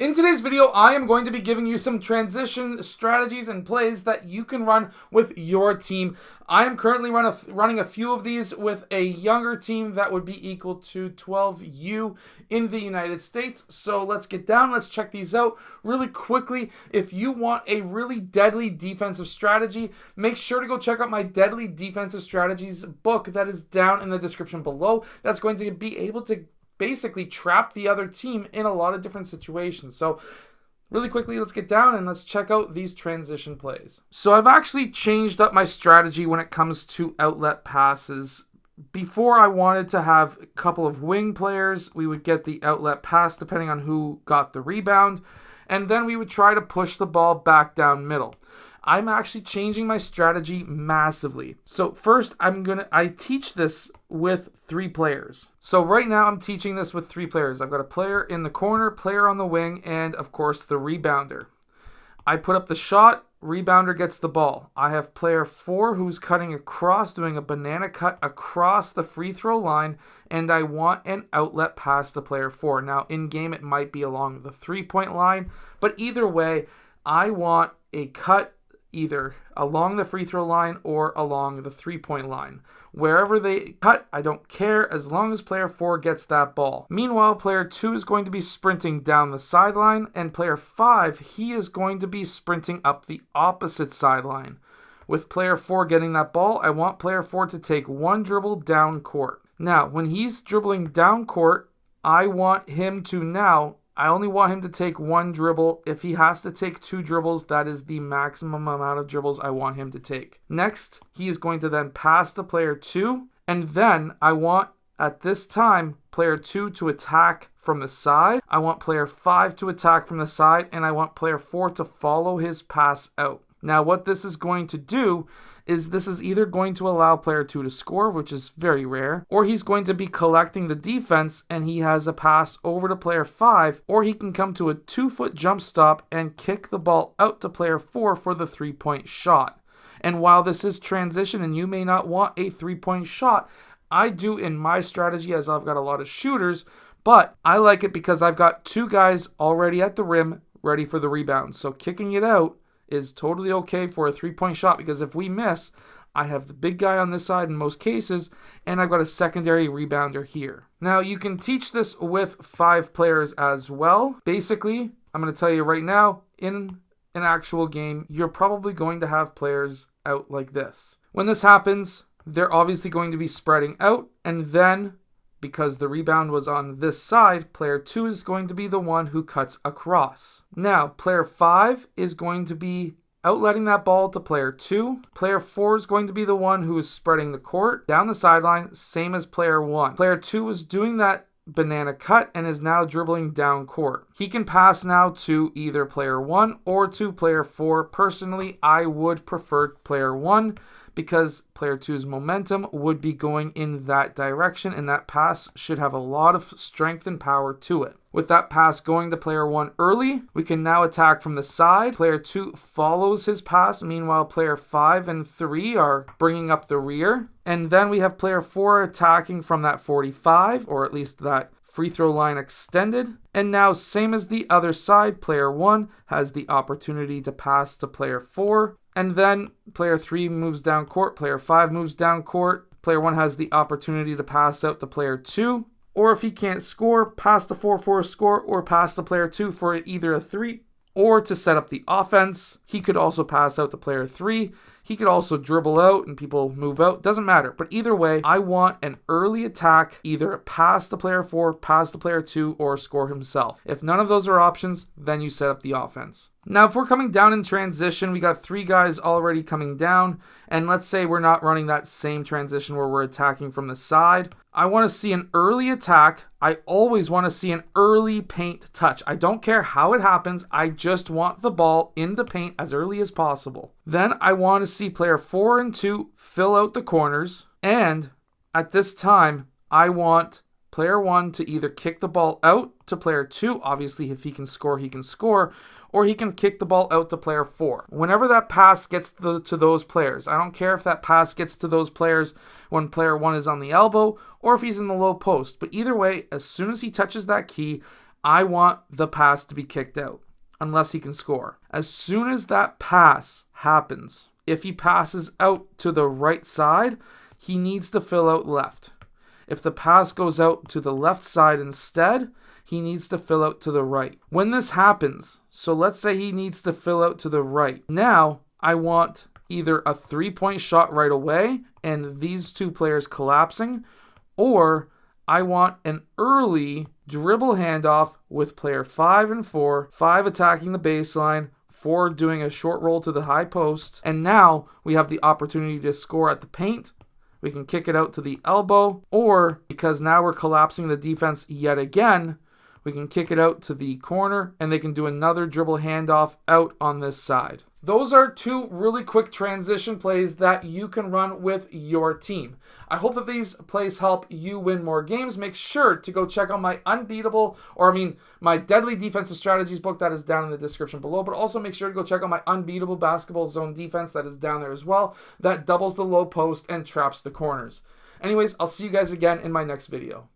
In today's video, I am going to be giving you some transition strategies and plays that you can run with your team. I am currently running a few of these with a younger team that would be equal to 12U in the United States. So let's get down. Let's check these out really quickly. If you want a really deadly defensive strategy, make sure to go check out my Deadly Defensive Strategies book that is down in the description below. That's going to be able to basically trap the other team in a lot of different situations. So really quickly, let's get down and let's check out these transition plays. So I've actually changed up my strategy when it comes to outlet passes. Before, I wanted to have a couple of wing players. We would get the outlet pass depending on who got the rebound, and then we would try to push the ball back down middle. I'm actually changing my strategy massively. So first, I teach this with 3 players. So right now I'm teaching this with 3 players. I've got a player in the corner, player on the wing, and of course the rebounder. I put up the shot, rebounder gets the ball. I have player 4 who's cutting across, doing a banana cut across the free throw line, and I want an outlet pass to player 4. Now in game it might be along the 3-point line, but either way, I want a cut either along the free throw line or along the 3-point line. Wherever they cut, I don't care as long as player 4 gets that ball. Meanwhile, player 2 is going to be sprinting down the sideline, and player 5, he is going to be sprinting up the opposite sideline. With player 4 getting that ball, I want player 4 to take 1 dribble down court. Now, when he's dribbling down court, I only want him to take 1 dribble. If he has to take 2 dribbles, that is the maximum amount of dribbles I want him to take. Next, he is going to then pass to player 2, and then I want, at this time, player 2 to attack from the side. I want player 5 to attack from the side, and I want player 4 to follow his pass out. Now, what this is going to do is this is either going to allow player 2 to score, which is very rare, or he's going to be collecting the defense and he has a pass over to player 5, or he can come to a 2-foot jump stop and kick the ball out to player 4 for the 3-point shot. And while this is transition and you may not want a 3-point shot, I do in my strategy as I've got a lot of shooters, but I like it because I've got 2 guys already at the rim ready for the rebound. So kicking it out is totally okay for a 3-point shot, because if we miss, I have the big guy on this side in most cases, and I've got a secondary rebounder here. Now, you can teach this with 5 players as well. Basically, I'm going to tell you right now, in an actual game, you're probably going to have players out like this. When this happens, they're obviously going to be spreading out, and then because the rebound was on this side, player 2 is going to be the one who cuts across. Now, player 5 is going to be outletting that ball to player 2. Player 4 is going to be the one who is spreading the court down the sideline, same as player 1. Player 2 is doing that banana cut and is now dribbling down court. He can pass now to either player 1 or to player 4. Personally, I would prefer player 1, because player 2's momentum would be going in that direction, and that pass should have a lot of strength and power to it. With that pass going to player 1 early, we can now attack from the side. Player 2 follows his pass. Meanwhile, player 5 and 3 are bringing up the rear. And then we have player 4 attacking from that 45, or at least that free throw line extended. And now, same as the other side, player 1 has the opportunity to pass to player 4. And then player 3 moves down court, player 5 moves down court. Player 1 has the opportunity to pass out to player 2. Or if he can't score, pass to 4 for a score, or pass to player 2 for either a 3 or to set up the offense. He could also pass out to player 3. He could also dribble out and people move out. Doesn't matter. But either way, I want an early attack, either a pass to player 4, pass to player 2, or score himself. If none of those are options, then you set up the offense. Now, if we're coming down in transition, we got 3 guys already coming down, and let's say we're not running that same transition where we're attacking from the side. I want to see an early attack. I always want to see an early paint touch. I don't care how it happens. I just want the ball in the paint as early as possible. Then I want to see player 4 and 2 fill out the corners, and at this time, I want player 1 to either kick the ball out to player 2. Obviously, if he can score, he can score. Or he can kick the ball out to player 4. Whenever that pass gets to those players, I don't care if that pass gets to those players when player 1 is on the elbow or if he's in the low post. But either way, as soon as he touches that key, I want the pass to be kicked out unless he can score. As soon as that pass happens, if he passes out to the right side, he needs to fill out left. If the pass goes out to the left side instead, he needs to fill out to the right. When this happens, so let's say he needs to fill out to the right. Now, I want either a 3-point shot right away and these two players collapsing, or I want an early dribble handoff with player 5 and 4, 5 attacking the baseline, 4 doing a short roll to the high post, and now we have the opportunity to score at the paint. We can kick it out to the elbow, or because now we're collapsing the defense yet again, we can kick it out to the corner and they can do another dribble handoff out on this side. Those are 2 really quick transition plays that you can run with your team. I hope that these plays help you win more games. Make sure to go check out my my Deadly Defensive Strategies book that is down in the description below. But also make sure to go check out my Unbeatable Basketball Zone Defense that is down there as well. That doubles the low post and traps the corners. Anyways, I'll see you guys again in my next video.